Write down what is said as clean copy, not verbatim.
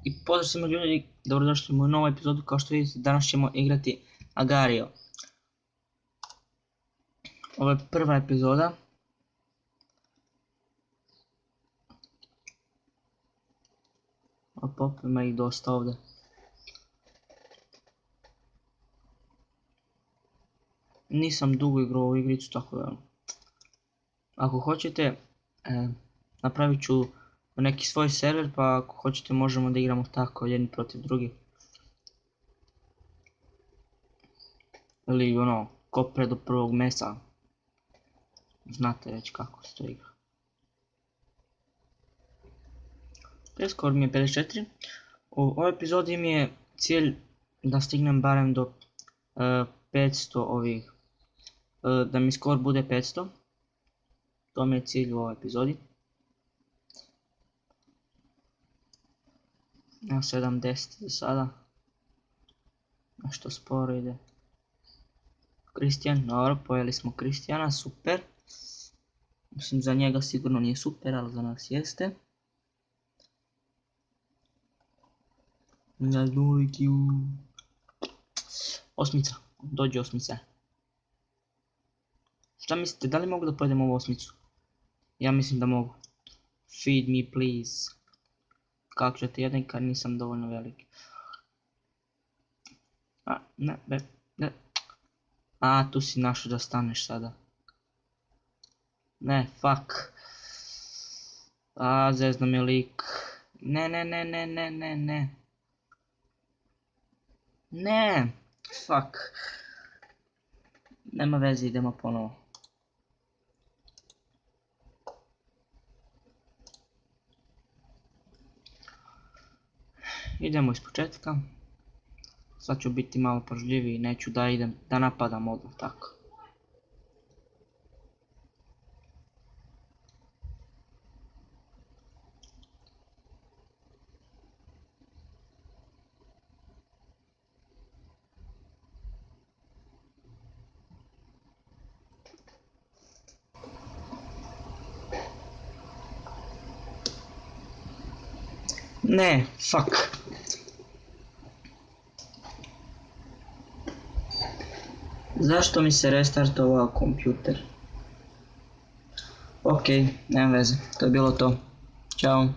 I pozdrav svima ljudi, dobrodošli u moju novu epizodu. Kao što vidite, danas ćemo igrati Agario. Ovo je prva epizoda. Op, ima ih dosta ovdje. Nisam dugo igrao ovu igricu, tako da... Ako hoćete, napravit ću neki svoj server, pa ako hoćete možemo da igramo tako jedni protiv drugi. Ili ono, ko pre do prvog mesa. Znate već kako se to igra. Skoro mi je 54. U ovoj epizodi mi je cilj da stignem barem do 500 ovih. Da mi skor bude 500. To mi je cilj u ovoj epizodi. Na 70 za sada. Nešto sporo ide. Kristijan, dobro, pojeli smo Kristijana, super. Mislim za njega sigurno nije super, ali za nas jeste. Osmica, dođe osmica. Šta mislite, da li mogu da pojedem ovu osmicu? Ja mislim da mogu. Feed me please. Kako ćete jedan kad nisam dovoljno veliki. Ne. Tu si našao da staneš sada. Ne, fuck. Zezno mi lik. Ne. Ne, fuck. Nema veze, idemo ponovo. Idemo iz početka. Sad ću biti malo pažljiviji, neću da idem, da napadam odmah tako. Ne, fuck. Zašto mi se restartovao kompjuter? Ok, nema veze, to je bilo to. Ćao.